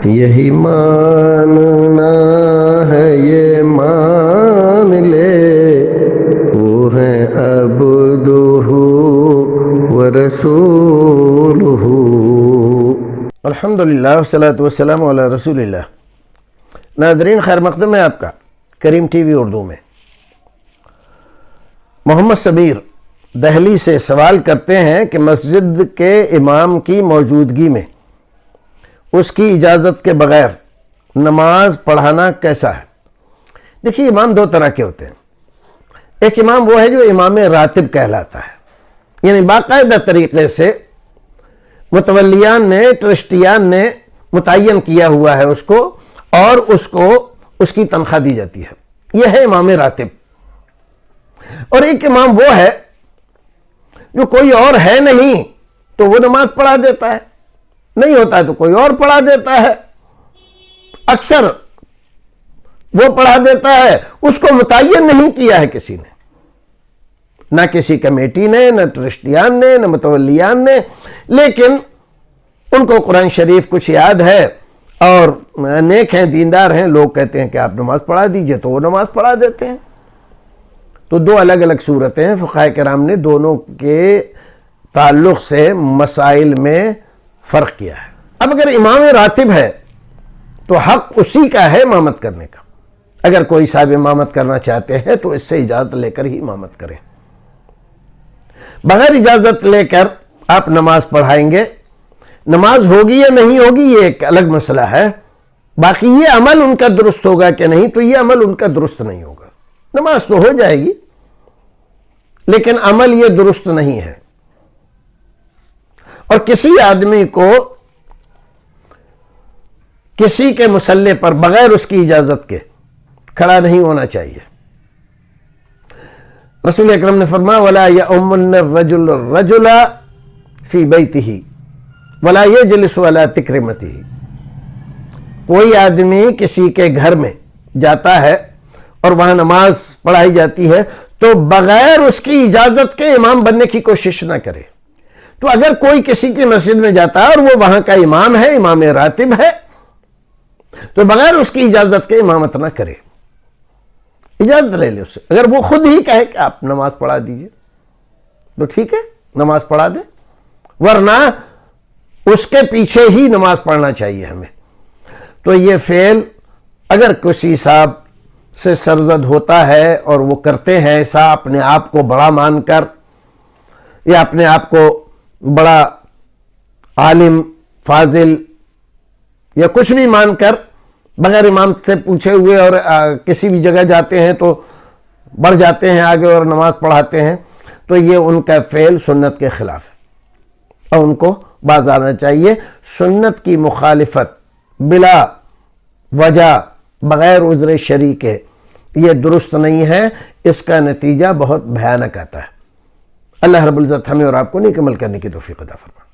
یہی ماننا ہے یہ مان لے وہ ہیں عبدہ ورسولہ۔ الحمدللہ والصلاۃ والسلام علی رسول اللہ۔ ناظرین، خیر مقدم ہے آپ کا کریم ٹی وی اردو میں۔ محمد صبیر دہلی سے سوال کرتے ہیں کہ مسجد کے امام کی موجودگی میں اس کی اجازت کے بغیر نماز پڑھانا کیسا ہے؟ دیکھیے، امام دو طرح کے ہوتے ہیں۔ ایک امام وہ ہے جو امام راتب کہلاتا ہے، یعنی باقاعدہ طریقے سے متولیان نے، ٹرسٹیان نے متعین کیا ہوا ہے اس کو، اور اس کو اس کی تنخواہ دی جاتی ہے۔ یہ ہے امام راتب۔ اور ایک امام وہ ہے جو کوئی اور ہے نہیں تو وہ نماز پڑھا دیتا ہے، نہیں ہوتا ہے تو کوئی اور پڑھا دیتا ہے، اکثر وہ پڑھا دیتا ہے، اس کو متعین نہیں کیا ہے کسی نے، نہ کسی کمیٹی نے، نہ ٹرسٹیان نے، نہ متولیان نے، لیکن ان کو قرآن شریف کچھ یاد ہے اور نیک ہیں، دیندار ہیں، لوگ کہتے ہیں کہ آپ نماز پڑھا دیجئے تو وہ نماز پڑھا دیتے ہیں۔ تو دو الگ الگ صورتیں ہیں، فقہاء کرام نے دونوں کے تعلق سے مسائل میں فرق کیا ہے۔ اب اگر امام راتب ہے تو حق اسی کا ہے امامت کرنے کا۔ اگر کوئی صاحب امامت کرنا چاہتے ہیں تو اس سے اجازت لے کر ہی امامت کریں۔ بغیر اجازت لے کر آپ نماز پڑھائیں گے، نماز ہوگی یا نہیں ہوگی یہ ایک الگ مسئلہ ہے، باقی یہ عمل ان کا درست ہوگا کہ نہیں تو یہ عمل ان کا درست نہیں ہوگا۔ نماز تو ہو جائے گی لیکن عمل یہ درست نہیں ہے۔ اور کسی آدمی کو کسی کے مصلی پر بغیر اس کی اجازت کے کھڑا نہیں ہونا چاہیے۔ رسول اکرم نے فرمایا وَلَا يَؤُمُّنَّ الرَّجُلُ الرَّجُلَ فِي بَيْتِهِ وَلَا يَجْلِسُ عَلَى تِكْرِمَتِهِ۔ کوئی آدمی کسی کے گھر میں جاتا ہے اور وہاں نماز پڑھائی جاتی ہے تو بغیر اس کی اجازت کے امام بننے کی کوشش نہ کرے۔ تو اگر کوئی کسی کی مسجد میں جاتا ہے اور وہ وہاں کا امام ہے، امام راتب ہے، تو بغیر اس کی اجازت کے امامت نہ کرے، اجازت لے لے اس سے۔ اگر وہ خود ہی کہے کہ آپ نماز پڑھا دیجئے تو ٹھیک ہے، نماز پڑھا دے، ورنہ اس کے پیچھے ہی نماز پڑھنا چاہیے ہمیں۔ تو یہ فعل اگر کسی صاحب سے سرزد ہوتا ہے اور وہ کرتے ہیں ایسا اپنے آپ کو بڑا مان کر یا اپنے آپ کو بڑا عالم، فاضل یا کچھ بھی مان کر بغیر امام سے پوچھے ہوئے اور کسی بھی جگہ جاتے ہیں تو بڑھ جاتے ہیں آگے اور نماز پڑھاتے ہیں، تو یہ ان کا فعل سنت کے خلاف ہے اور ان کو باز آنا چاہیے۔ سنت کی مخالفت بلا وجہ بغیر عذر شرعی کے یہ درست نہیں ہے، اس کا نتیجہ بہت بھیانک آتا ہے۔ اللہ رب العزت ہمیں اور آپ کو نیک عمل کرنے کی توفیق عطا فرمائے۔